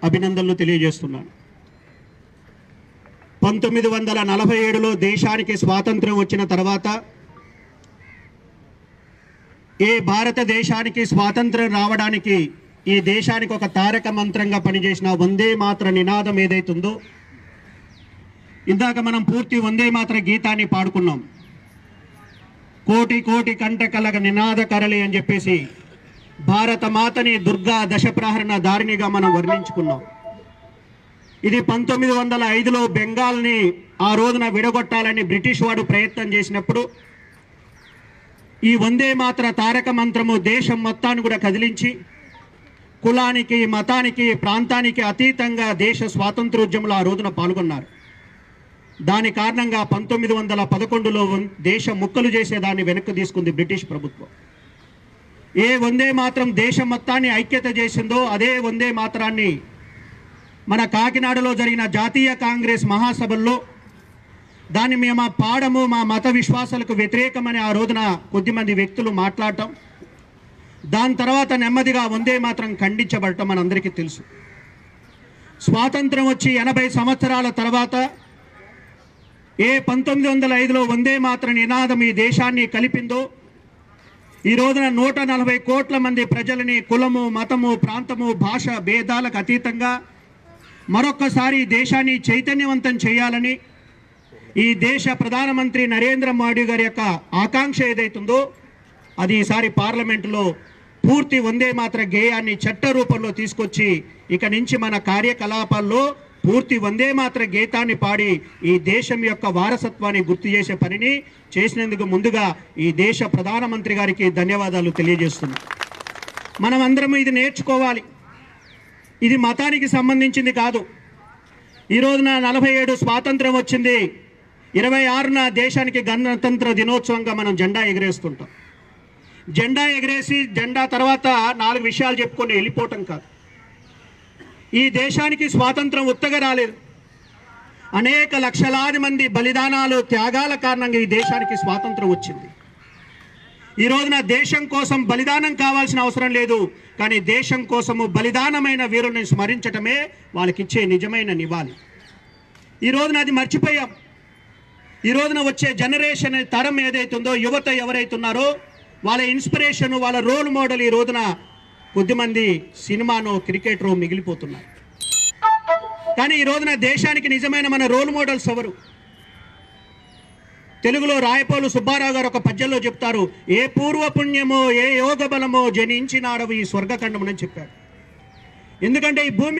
అభినందనలు తెలియజేస్తున్నాను. 1947లో దేశానికి స్వాతంత్రం వచ్చిన తర్వాత ఈ భారతదేశానికి స్వాతంత్రం రావడానికి ఈ దేశానికి ఒక తారక మంత్రంగా పనిచేసిన వందే మాతర నినాదం ఏదైతుందో, ఇందాక మనం పూర్తి వందే మాతర గీతాన్ని పాడుకున్నాం. కోటి కోటి కంట కలగ నినాద కరళి అని చెప్పేసి భారత మాతని దుర్గా దశప్రహరణ దారినిగా మనం వర్ణించుకున్నాం. ఇది 1905లో బెంగాల్ని ఆ రోజున విడగొట్టాలని బ్రిటిష్ వాడు ప్రయత్నం చేసినప్పుడు ఈ వందే మాతర తారక మంత్రము దేశం మొత్తాన్ని కూడా కదిలించి కులానికి, మతానికి, ప్రాంతానికి అతీతంగా దేశ స్వాతంత్రోద్యమంలో ఆ రోజున పాల్గొన్నారు. దాని కారణంగా 1911లో దేశం ముక్కలు చేసేదాన్ని వెనక్కి తీసుకుంది బ్రిటిష్ ప్రభుత్వం. ఏ వందే మాతరం దేశం మొత్తాన్ని ఐక్యత చేసిందో అదే వందే మాతరాన్ని మన కాకినాడలో జరిగిన జాతీయ కాంగ్రెస్ మహాసభల్లో దాన్ని మేము పాడము, మా మత విశ్వాసాలకు వ్యతిరేకమని ఆ రోజున కొద్దిమంది వ్యక్తులు మాట్లాడటం, దాని తర్వాత నెమ్మదిగా వందే మాతరం ఖండించబడటం మనందరికీ తెలుసు. స్వాతంత్రం వచ్చి 80 సంవత్సరాల తర్వాత 1905లో వందే మాతర నినాదం ఈ దేశాన్ని కలిపిందో, ఈ రోజున 140 కోట్ల మంది ప్రజలని కులము, మతము, ప్రాంతము, భాష భేదాలకు అతీతంగా మరొక్కసారి దేశాన్ని చైతన్యవంతం చేయాలని ఈ దేశ ప్రధానమంత్రి నరేంద్ర మోడీ గారి యొక్క ఆకాంక్ష ఏదైతుందో అది ఈసారి పార్లమెంటులో పూర్తి వందే మాతర గేయాన్ని చట్ట రూపంలో తీసుకొచ్చి ఇక నుంచి మన కార్యకలాపాల్లో పూర్తి వందే మాతర గీతాన్ని పాడి ఈ దేశం యొక్క వారసత్వాన్ని గుర్తు చేసే పనిని చేసినందుకు ముందుగా ఈ దేశ ప్రధానమంత్రి గారికి ధన్యవాదాలు తెలియజేస్తున్నాం. మనం అందరం ఇది నేర్చుకోవాలి. ఇది మతానికి సంబంధించింది కాదు. ఈ రోజున 47 స్వాతంత్రం వచ్చింది, 26న దేశానికి గణతంత్ర దినోత్సవంగా మనం జెండా ఎగరేస్తుంటాం. జెండా ఎగరేసి జెండా తర్వాత 4 విషయాలు చెప్పుకొని వెళ్ళిపోవటం కాదు. ఈ దేశానికి స్వాతంత్రం ఉత్తగా రాలేదు. అనేక లక్షలాది మంది బలిదానాలు, త్యాగాల కారణంగా ఈ దేశానికి స్వాతంత్రం వచ్చింది. ఈ రోజున దేశం కోసం బలిదానం కావాల్సిన అవసరం లేదు, కానీ దేశం కోసము బలిదానమైన వీరుల్ని స్మరించటమే వాళ్ళకిచ్చే నిజమైన నివాళి. ఈ రోజున అది మర్చిపోయాం. ఈ రోజున వచ్చే జనరేషన్ తరం ఏదైతుందో, యువత ఎవరైతున్నారో వాళ్ళ ఇన్స్పిరేషన్, వాళ్ళ రోల్ మోడల్ ఈ రోజున కొద్దిమంది సినిమానో క్రికెటరో మిగిలిపోతున్నారు. కానీ ఈ రోజున దేశానికి నిజమైన మన రోల్ మోడల్స్ ఎవరు? తెలుగులో రాయపోలు సుబ్బారావు గారు ఒక పద్యంలో చెప్తారు, ఏ పూర్వపుణ్యమో ఏ యోగ బలమో జనించినాడవు ఈ స్వర్గఖండమునని చెప్పారు. ఎందుకంటే ఈ భూమి